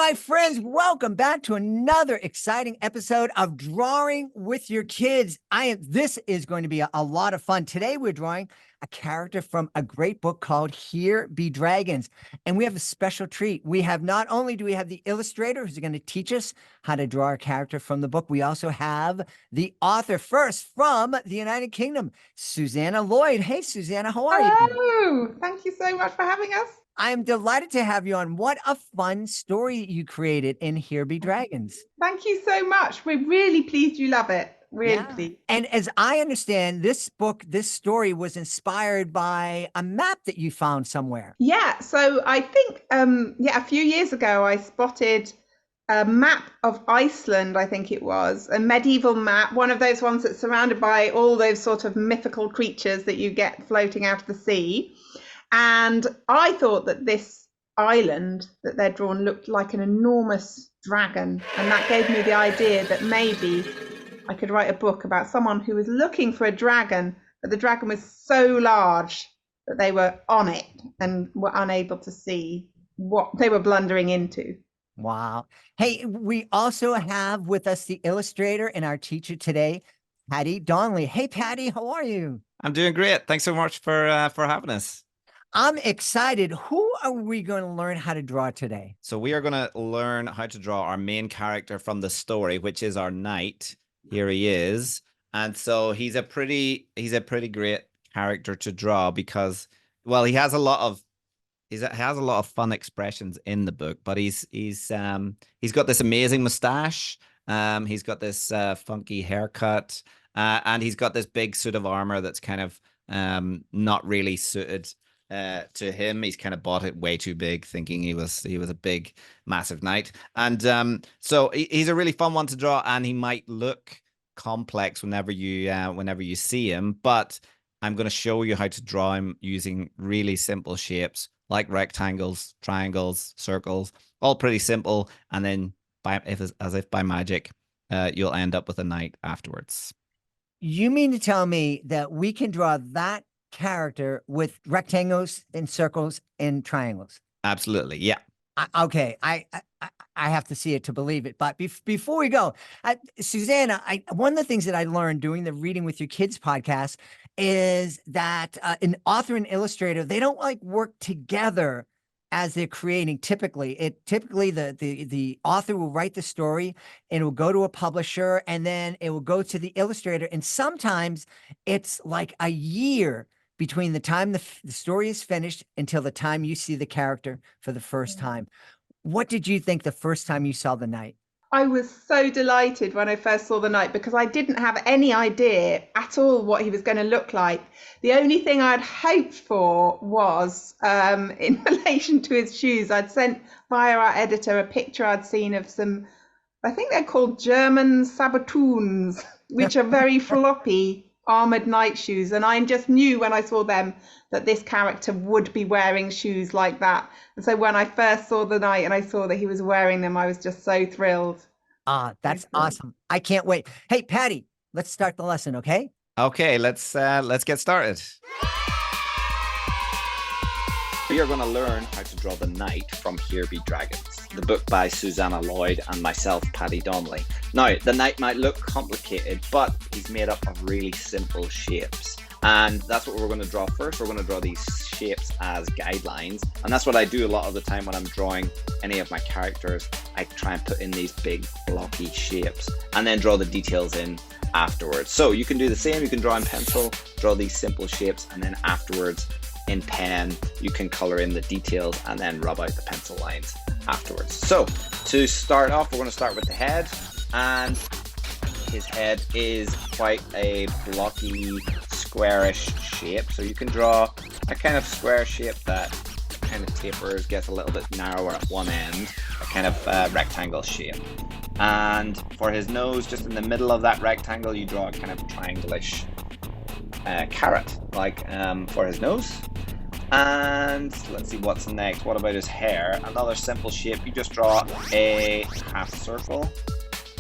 my friends, welcome back to another exciting episode of Drawing with Your Kids. This is going to be a lot of fun. Today, we're drawing a character from a great book called Here Be Dragons. And we have a special treat. Not only do we have the illustrator who's going to teach us how to draw a character from the book, we also have the author first from the United Kingdom, Susannah Lloyd. Hey, Susannah, how are you? Hello, thank you so much for having us. I'm delighted to have you on. What a fun story you created in Here Be Dragons. Thank you so much. We're really pleased you love it. Really Yeah. pleased. And as I understand, this story was inspired by a map that you found somewhere. Yeah, so I think a few years ago I spotted a map of Iceland, I think it was, a medieval map, one of those ones that's surrounded by all those sort of mythical creatures that you get floating out of the sea. And I thought that this island that they're drawn looked like an enormous dragon. And that gave me the idea that maybe I could write a book about someone who was looking for a dragon, but the dragon was so large that they were on it and were unable to see what they were blundering into. Wow. Hey, we also have with us the illustrator and our teacher today, Paddy Donnelly. Hey, Paddy, how are you? I'm doing great. Thanks so much for having us. I'm excited. Who are we going to learn how to draw today? So we are going to learn how to draw our main character from the story, which is our knight. Here he is. And so he's a pretty great character to draw because, well, he has a lot of fun expressions in the book, but he's got this amazing mustache. He's got this funky haircut, and he's got this big suit of armor that's kind of not really suited to him. He's kind of bought it way too big, thinking he was a big, massive knight. And so he's a really fun one to draw, and he might look complex whenever you see him. But I'm going to show you how to draw him using really simple shapes like rectangles, triangles, circles, all pretty simple. And then, as if by magic, you'll end up with a knight afterwards. You mean to tell me that we can draw that character with rectangles and circles and triangles? Absolutely, yeah. Okay, I have to see it to believe it. But before we go, Susannah, one of the things that I learned doing the Reading with Your Kids podcast is that an author and illustrator, they don't like work together as they're creating. Typically the author will write the story and it will go to a publisher, and then it will go to the illustrator. And sometimes it's like a year between the time the story is finished until the time you see the character for the first time. What did you think the first time you saw the knight? I was so delighted when I first saw the knight because I didn't have any idea at all what he was going to look like. The only thing I'd hoped for was in relation to his shoes. I'd sent via our editor a picture I'd seen of some, I think they're called German sabotoons, which are very floppy armored knight shoes, and I just knew when I saw them that this character would be wearing shoes like that. And so when I first saw the knight and I saw that he was wearing them, I was just so thrilled. That's awesome. I can't wait. Hey, Paddy, let's start the lesson, okay? Okay, let's get started. We are going to learn how to draw the knight from Here Be Dragons, the book by Susannah Lloyd and myself, Paddy Donnelly. Now, the knight might look complicated, but he's made up of really simple shapes. And that's what we're going to draw first. We're going to draw these shapes as guidelines. And that's what I do a lot of the time when I'm drawing any of my characters. I try and put in these big blocky shapes and then draw the details in afterwards. So you can do the same. You can draw in pencil, draw these simple shapes, and then afterwards in pen, you can color in the details and then rub out the pencil lines afterwards. So to start off, we're going to start with the head, and his head is quite a blocky, squarish shape. So you can draw a kind of square shape that kind of tapers, gets a little bit narrower at one end, a kind of rectangle shape. And for his nose, just in the middle of that rectangle, you draw a kind of triangle-ish carrot, like for his nose. And let's see what's next. What about his hair? Another simple shape. You just draw a half circle.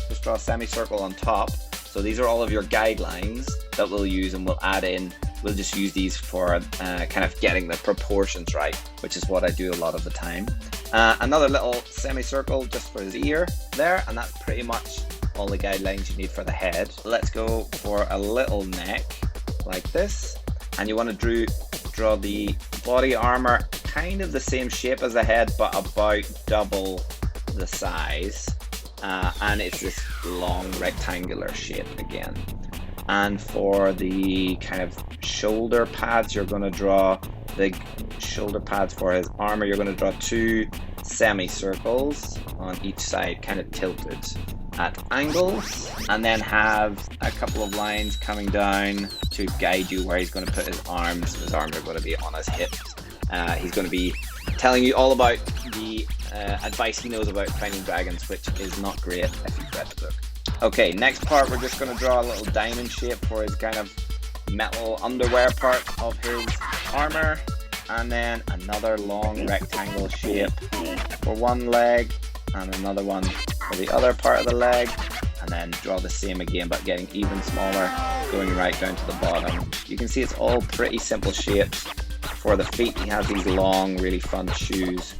Just draw a semicircle on top. So these are all of your guidelines that we'll use, and we'll add in. We'll just use these for kind of getting the proportions right, which is what I do a lot of the time. Another little semicircle just for his ear there, and that's pretty much all the guidelines you need for the head. Let's go for a little neck like this, and you want to draw the body armor kind of the same shape as the head, but about double the size, and it's this long rectangular shape again. And for the kind of shoulder pads, you're going to draw the shoulder pads for his armor. You're going to draw 2 semicircles on each side, kind of tilted at angles, and then have a couple of lines coming down to guide you where he's going to put his arms. His arms are going to be on his hips. He's going to be telling you all about the advice he knows about finding dragons, which is not great if you've read the book. Okay, next part, we're just going to draw a little diamond shape for his kind of metal underwear part of his armor, and then another long rectangle shape for one leg, and another one for the other part of the leg, and then draw the same again, but getting even smaller, going right down to the bottom. You can see it's all pretty simple shapes. For the feet, he has these long, really fun shoes.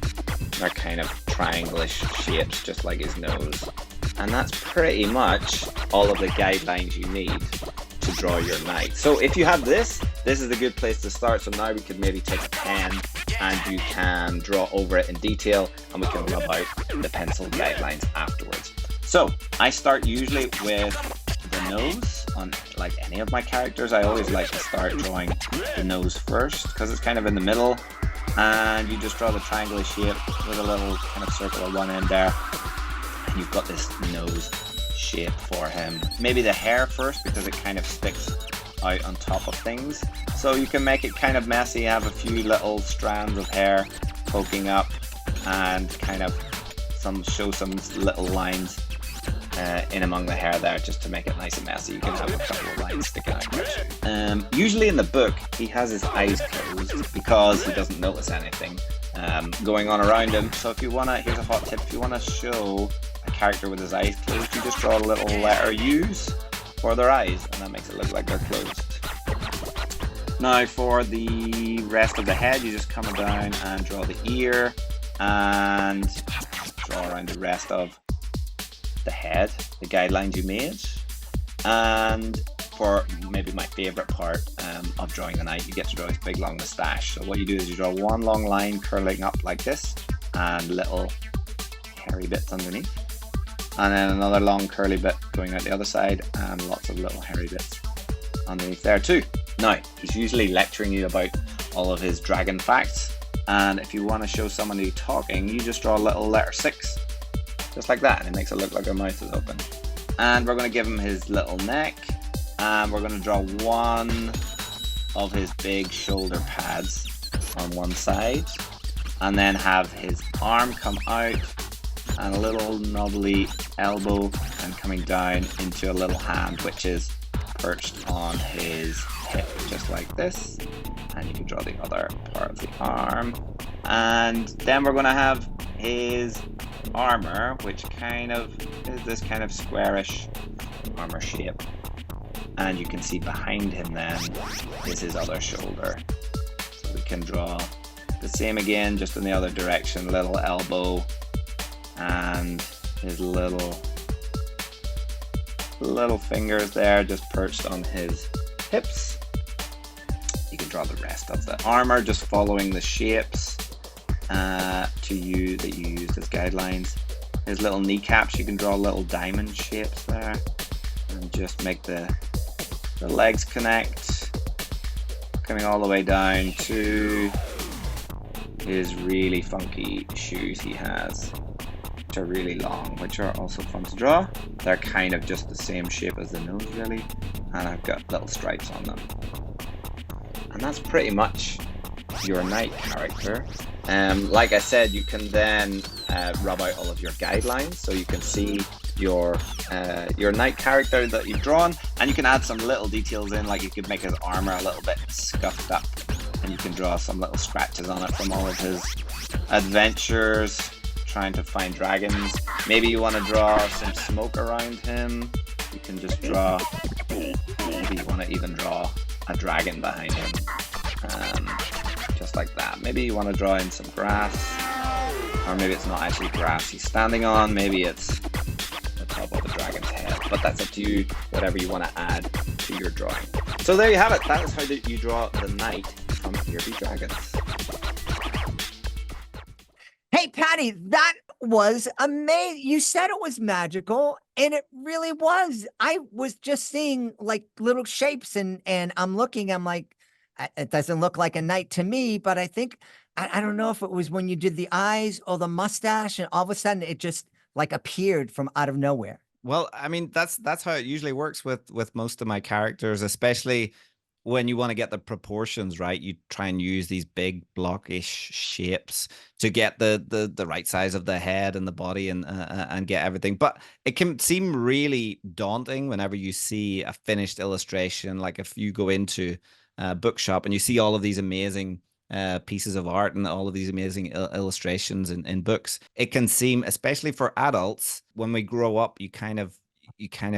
They're kind of triangle-ish shapes, just like his nose. And that's pretty much all of the guidelines you need to draw your knight. So if you have this is a good place to start. So now we could maybe take a pen and you can draw over it in detail, and we can rub out the pencil guidelines afterwards. So I start usually with the nose on like any of my characters. I always like to start drawing the nose first because it's kind of in the middle, and you just draw the triangular shape with a little kind of circle at one end there, and you've got this nose shape for him. Maybe the hair first because it kind of sticks out on top of things, so you can make it kind of messy, have a few little strands of hair poking up and kind of show some little lines in among the hair there, just to make it nice and messy. You can have a couple of lines sticking out there. Usually in the book he has his eyes closed because he doesn't notice anything going on around him. So if you want to, here's a hot tip, if you want to show a character with his eyes closed, you just draw a little letter U's for their eyes, and that makes it look like they're closed. Now for the rest of the head, you just come down and draw the ear and draw around the rest of the head, the guidelines you made. And for maybe my favorite part of drawing the knight, you get to draw his big long moustache. So what you do is you draw one long line curling up like this and little hairy bits underneath, and then another long curly bit going out the other side, and lots of little hairy bits underneath there too. Now he's usually lecturing you about all of his dragon facts, and if you want to show somebody talking, you just draw a little letter 6 just like that, and it makes it look like her mouth is open. And we're going to give him his little neck, and we're going to draw one of his big shoulder pads on one side, and then have his arm come out and a little knobbly elbow and coming down into a little hand which is perched on his hip just like this. And you can draw the other part of the arm, and then we're going to have his armor, which kind of is this kind of squarish armor shape, and you can see behind him then is his other shoulder. So we can draw the same again, just in the other direction, little elbow and his little fingers there just perched on his hips. You can draw the rest of the armor just following the shapes that you used as guidelines. His little kneecaps, you can draw little diamond shapes there and just make the legs connect, coming all the way down to his really funky shoes he has, which are really long, which are also fun to draw. They're kind of just the same shape as the nose really, and I've got little stripes on them. And that's pretty much your knight character. Like I said, you can then rub out all of your guidelines, so you can see your knight character that you've drawn, and you can add some little details in, like you could make his armor a little bit scuffed up, and you can draw some little scratches on it from all of his adventures trying to find dragons. Maybe you want to draw some smoke around him. You can just draw, maybe you want to even draw a dragon behind him, just like that. Maybe you want to draw in some grass, Or maybe it's not actually grass he's standing on. Maybe it's the top of a dragon's head. But that's up to you, whatever you want to add to your drawing. So there you have it. That is how you draw the knight from Here Be Dragons. Hey, Patty, that was amazing. You said it was magical, and it really was. I was just seeing like little shapes, and I'm looking, I'm like, it doesn't look like a knight to me, but I think, I don't know if it was when you did the eyes or the mustache, and all of a sudden it just like appeared from out of nowhere. Well, I mean, that's how it usually works with most of my characters, especially when you want to get the proportions right. You try and use these big blockish shapes to get the right size of the head and the body and get everything. But it can seem really daunting whenever you see a finished illustration. Like if you go into a bookshop and you see all of these amazing pieces of art and all of these amazing illustrations in books, it can seem, especially for adults, when we grow up, you kind of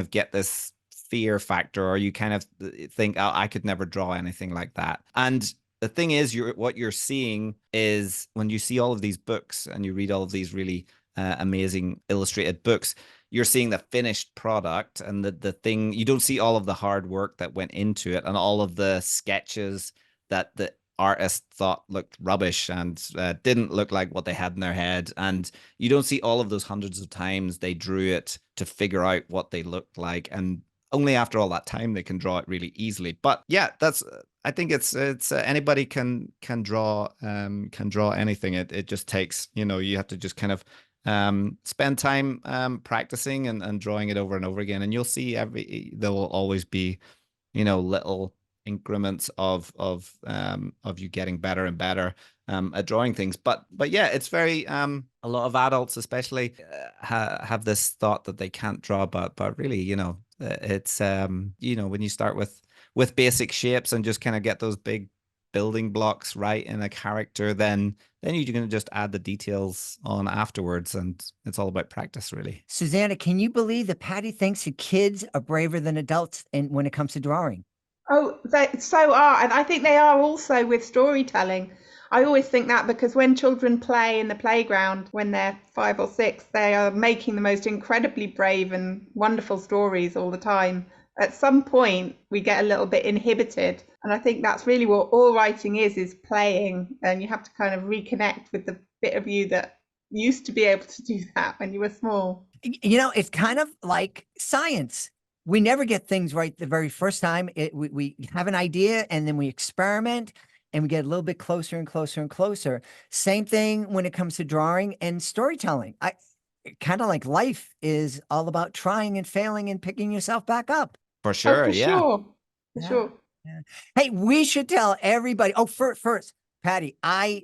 get this fear factor, or you kind of think, oh, I could never draw anything like that. And the thing is, what you're seeing is, when you see all of these books and you read all of these really amazing illustrated books, you're seeing the finished product, and the thing, you don't see all of the hard work that went into it and all of the sketches that the artist thought looked rubbish and didn't look like what they had in their head. And you don't see all of those hundreds of times they drew it to figure out what they looked like. And only after all that time they can draw it really easily. But yeah, that's, I think it's anybody can draw anything. It just takes, you have to just kind of spend time practicing and drawing it over and over again, and you'll see there will always be little increments of you getting better and better at drawing things. But yeah, it's very a lot of adults especially have this thought that they can't draw, but really, it's when you start with basic shapes and just kind of get those big building blocks right in a character, then you can just add the details on afterwards, and it's all about practice, really. Susannah, can you believe that Patty thinks that kids are braver than adults when it comes to drawing? Oh, they so are. And I think they are also with storytelling. I always think that, because when children play in the playground, when they're 5 or 6, they are making the most incredibly brave and wonderful stories all the time. At some point, we get a little bit inhibited. And I think that's really what all writing is playing. And you have to kind of reconnect with the bit of you that used to be able to do that when you were small. It's kind of like science. We never get things right the very first time. We have an idea, and then we experiment, and we get a little bit closer and closer and closer. Same thing when it comes to drawing and storytelling. Kind of like life is all about trying and failing and picking yourself back up. For sure, for yeah. Sure. For sure. Yeah. Hey, we should tell everybody. Oh, first, Patty, I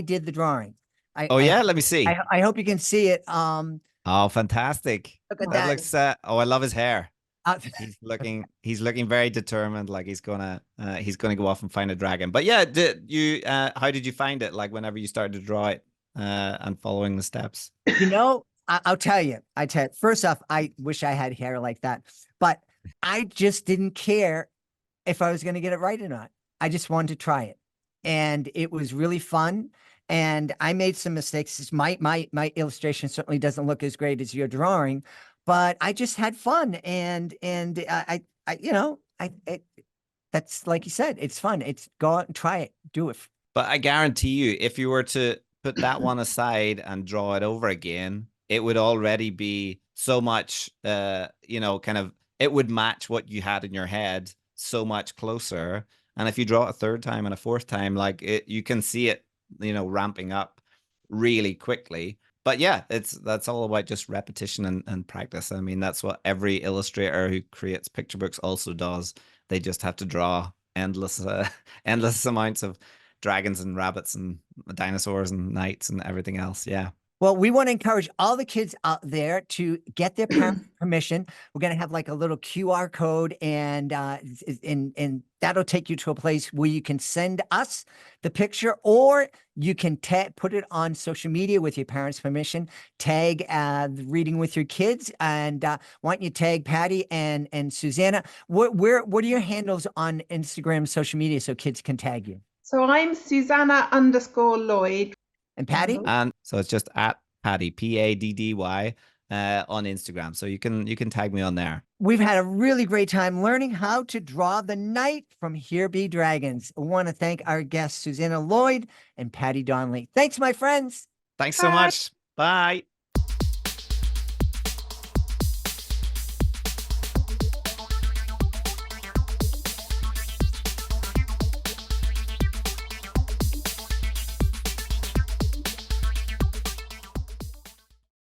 did the drawing. Yeah, let me see. I hope you can see it. Oh, fantastic. Look at That that. looks I love his hair. Uh, He's looking very determined, like he's gonna go off and find a dragon. But yeah, how did you find it, like whenever you started to draw it and following the steps? I'll tell you. First off, I wish I had hair like that, but I just didn't care if I was going to get it right or not. I just wanted to try it, and it was really fun. And I made some mistakes. My illustration certainly doesn't look as great as your drawing, but I just had fun. And that's, like you said, it's fun. It's go out and try it, do it. But I guarantee you, if you were to put that one aside and draw it over again, it would already be so much, it would match what you had in your head so much closer. And if you draw it a third time and a fourth time, you can see it, ramping up really quickly. But yeah, that's all about just repetition and practice. I mean, that's what every illustrator who creates picture books also does. They just have to draw endless amounts of dragons and rabbits and dinosaurs and knights and everything else. Yeah. Well, we want to encourage all the kids out there to get their parents' permission. We're going to have like a little QR code, and that'll take you to a place where you can send us the picture, or you can put it on social media with your parents' permission. Tag Reading with Your Kids, and why don't you tag Patty and Susannah? What are your handles on Instagram, social media, so kids can tag you? So I'm Susannah _Lloyd. And Patty? And so it's just at Paddy, Paddy, on Instagram. So you can tag me on there. We've had a really great time learning how to draw the knight from Here Be Dragons. I want to thank our guests, Susannah Lloyd and Paddy Donnelly. Thanks, my friends. Thanks so Bye. much. Bye.